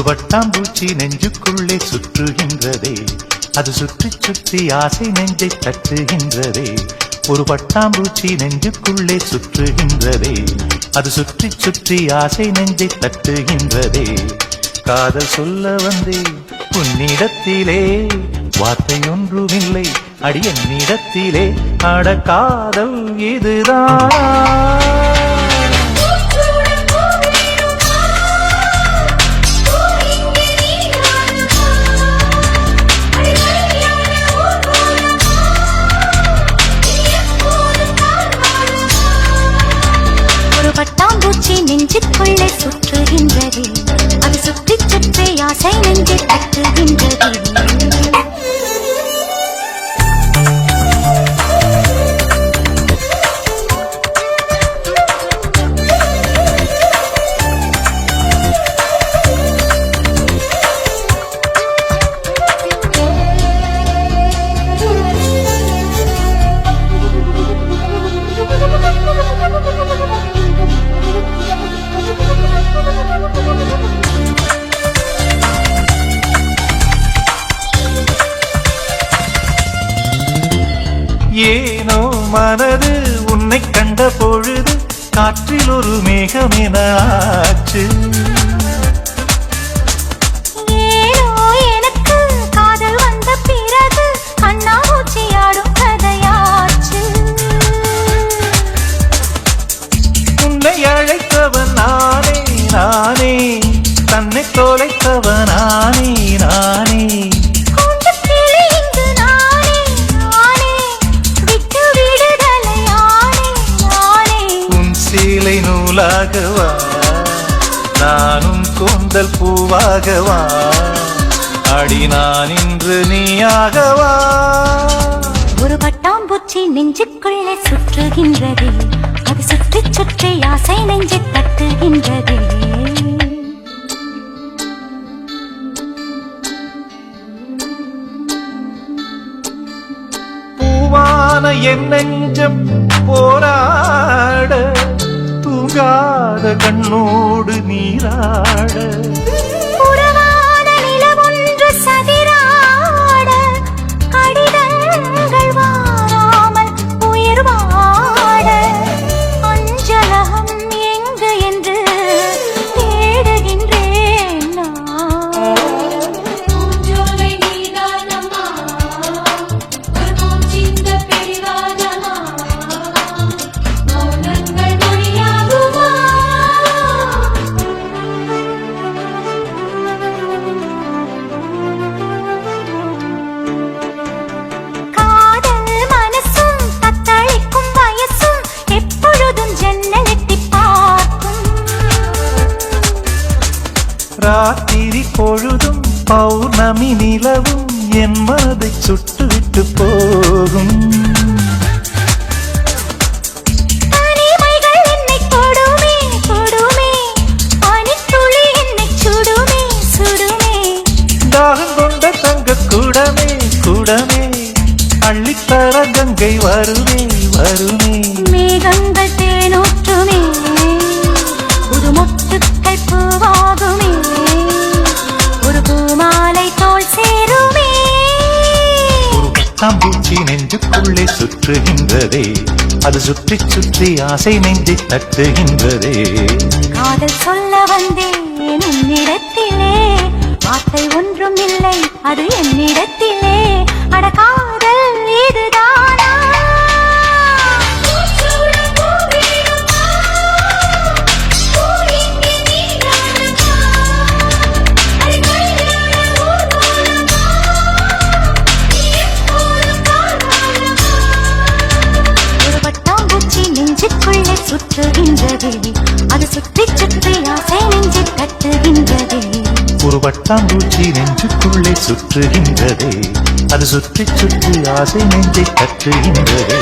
வட்டாம்பூச்சி நெஞ்சுக்குள்ளே சுற்றுகின்றதே, அது சுற்றி சுற்றி ஆசை நெஞ்சை தட்டுகின்றதே. ஒரு பட்டாம்பூச்சி நெஞ்சுக்குள்ளே சுற்றுகின்றதே, அது சுற்றி சுற்றி ஆசை நெஞ்சை தட்டுகின்றதே. காதல் சொல்ல வந்தே உன்னிடத்திலே, வார்த்தை ஒன்றுமில்லை அடி என்னிடத்திலே. அட காதல் இதுதான். பட்டாம்பூச்சி நெஞ்சுக்குள்ளே சுற்றுகின்றது, அது சுற்றி சுற்றி ஆசை நெஞ்சை தட்டுகின்றது. ஏனோ மனது உன்னை கண்ட பொழுது காற்றில் ஒரு மேகம் என ஆச்சு. ஏனோ எனக்கு காதல் வந்த பிறகு கண்ணாமூச்சியாடும் கதையாச்சு. உன்னை அழைத்தவன் நானே நானே, தன்னை தொலைத்தவன் நானே நானே. நூலாகவா நானும் கூந்தல் பூவாகவா, அடி நான் இன்று நீயாகவா. ஒரு பட்டாம்பூச்சி நெஞ்சுக்குள்ளே சுற்றுகின்றது, அது சுற்றி சுற்றி ஆசை நெஞ்சை தட்டுகின்றது. பூவான என் நெஞ்சம் போராட, தூங்காத கண்ணோடு நீராட, புறவான நிலவொன்று சதிராட, கடிதங்கள் வாராமல் உயிர் வாட, அஞ்சலகம் எங்கு என்று தேடுகின்றேன் நான். ராத்திரி பொழுதும் பௌர்ணமி நிலவும் என் மனதை சுட்டுவிட்டு போகும். தனிமைகள் என்னை தொடுமே தொடுமே, பனித்துளி என்னை சுடுமே சுடுமே. தாகம் கொண்ட தங்க கூடமே கூடமே, அள்ளித்தர கங்கை வருமே வருமே. மேகங்கள் தேனூற்றுமே, புது மொட்டுக்கள் பூவாகுமே, ஒரு பூமாலை தோல் சேருமே. ஒரு பட்டாம்பூச்சி நெஞ்சுக்குள்ளே சுற்றுகின்றதே, அது சுற்றி சுற்றி ஆசை நெஞ்சை தட்டுகின்றதே. காதல் சொல்ல வந்தேன் உன்னிடத்திலே, வார்த்தை ஒன்றும் இல்லை அது என்னிடத்திலே. அட காதல் இதுதானா. நெஞ்சுக்குள்ளே சுற்றுகின்றது, அது சுற்றி சுற்றி ஆசை நெஞ்சை தட்டுகின்றது. ஒரு பட்டாம்பூச்சி நெஞ்சுக்குள்ளே சுற்றுகின்றதே, அது சுற்றி சுற்றி ஆசை நெஞ்சை தட்டுகின்றதே.